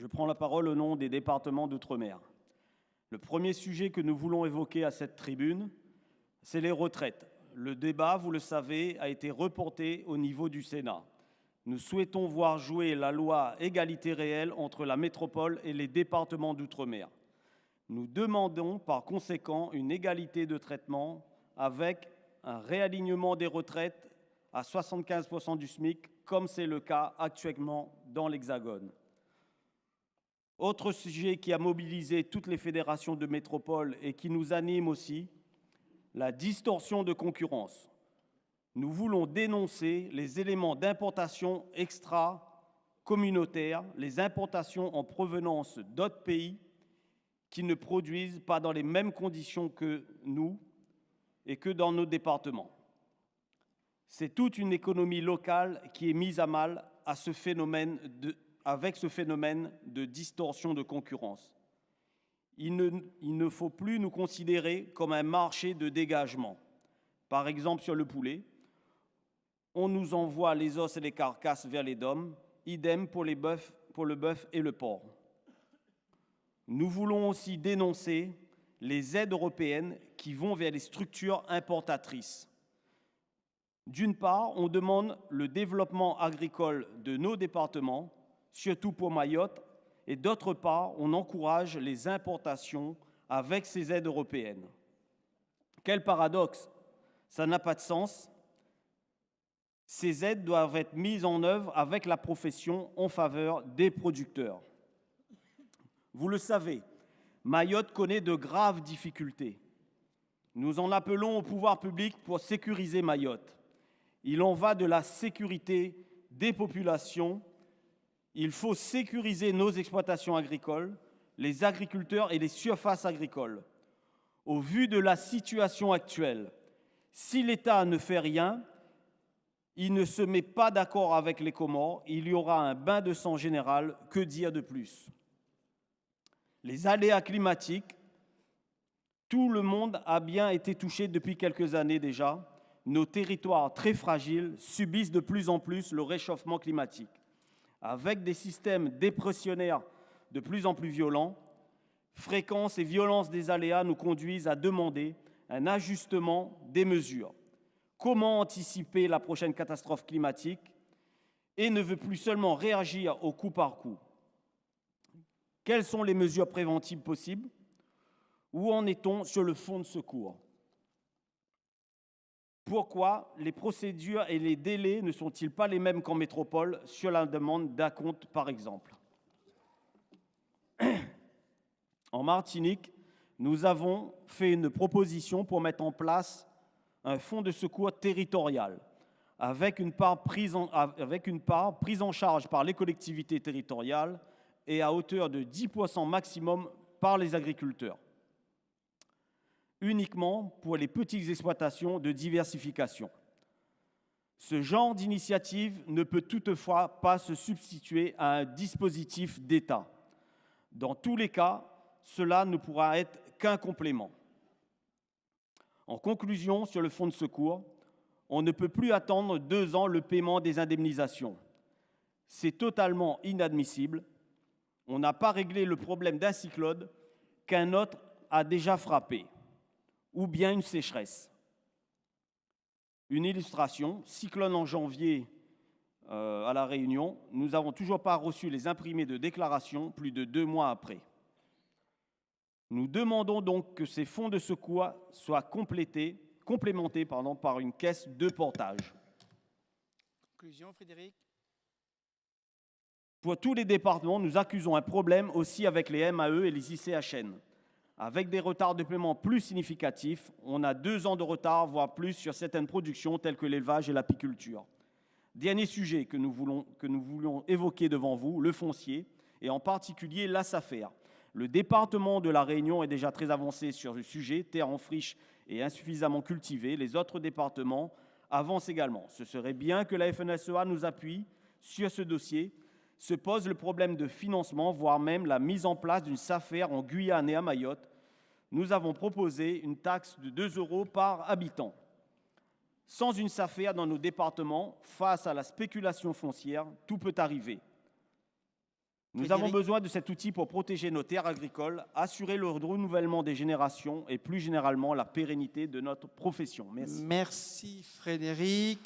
Je prends la parole au nom des départements d'outre-mer. Le premier sujet que nous voulons évoquer à cette tribune, c'est les retraites. Le débat, vous le savez, a été reporté au niveau du Sénat. Nous souhaitons voir jouer la loi égalité réelle entre la métropole et les départements d'outre-mer. Nous demandons par conséquent une égalité de traitement avec un réalignement des retraites à 75% du SMIC, comme c'est le cas actuellement dans l'Hexagone. Autre sujet qui a mobilisé toutes les fédérations de métropole et qui nous anime aussi, la distorsion de concurrence. Nous voulons dénoncer les éléments d'importation extra-communautaires, les importations en provenance d'autres pays qui ne produisent pas dans les mêmes conditions que nous et que dans nos départements. C'est toute une économie locale qui est mise à mal avec ce phénomène de distorsion de concurrence. Il ne faut plus nous considérer comme un marché de dégagement. Par exemple, sur le poulet, on nous envoie les os et les carcasses vers les DOM, idem pour le bœuf et le porc. Nous voulons aussi dénoncer les aides européennes qui vont vers les structures importatrices. D'une part, on demande le développement agricole de nos départements, surtout pour Mayotte, et d'autre part, on encourage les importations avec ces aides européennes. Quel paradoxe! Ça n'a pas de sens. Ces aides doivent être mises en œuvre avec la profession en faveur des producteurs. Vous le savez, Mayotte connaît de graves difficultés. Nous en appelons au pouvoir public pour sécuriser Mayotte. Il en va de la sécurité des populations. Il faut sécuriser nos exploitations agricoles, les agriculteurs et les surfaces agricoles. Au vu de la situation actuelle, si l'État ne fait rien, il ne se met pas d'accord avec les Comores, il y aura un bain de sang général, que dire de plus? Les aléas climatiques, tout le monde a bien été touché depuis quelques années déjà. Nos territoires très fragiles subissent de plus en plus le réchauffement climatique. Avec des systèmes dépressionnaires de plus en plus violents, fréquence et violence des aléas nous conduisent à demander un ajustement des mesures. Comment anticiper la prochaine catastrophe climatique et ne veut plus seulement réagir au coup par coup? Quelles sont les mesures préventives possibles? Où en est-on sur le fonds de secours? Pourquoi les procédures et les délais ne sont-ils pas les mêmes qu'en métropole sur la demande d'acompte, par exemple? En Martinique, nous avons fait une proposition pour mettre en place un fonds de secours territorial avec une part prise en charge par les collectivités territoriales et à hauteur de 10% maximum par les agriculteurs, uniquement pour les petites exploitations de diversification. Ce genre d'initiative ne peut toutefois pas se substituer à un dispositif d'État. Dans tous les cas, cela ne pourra être qu'un complément. En conclusion, sur le fonds de secours, on ne peut plus attendre 2 ans le paiement des indemnisations. C'est totalement inadmissible. On n'a pas réglé le problème d'un cyclone qu'un autre a déjà frappé, ou bien une sécheresse. Une illustration, cyclone en janvier à La Réunion, nous n'avons toujours pas reçu les imprimés de déclaration plus de 2 mois après. Nous demandons donc que ces fonds de secours soient complémentés par une caisse de portage. Conclusion, Frédéric. Pour tous les départements, nous accusons un problème aussi avec les MAE et les ICHN. Avec des retards de paiement plus significatifs, on a 2 ans de retard, voire plus, sur certaines productions telles que l'élevage et l'apiculture. Dernier sujet que nous voulions évoquer devant vous, le foncier, et en particulier la SAFER. Le département de La Réunion est déjà très avancé sur le sujet, terre en friche et insuffisamment cultivée. Les autres départements avancent également. Ce serait bien que la FNSEA nous appuie sur ce dossier. Se pose le problème de financement, voire même la mise en place d'une SAFER en Guyane et à Mayotte. Nous avons proposé une taxe de 2 € par habitant. Sans une SAFER dans nos départements, face à la spéculation foncière, tout peut arriver. Nous Frédéric. avons besoin de cet outil pour protéger nos terres agricoles, assurer le renouvellement des générations et plus généralement la pérennité de notre profession. Merci. Merci Frédéric.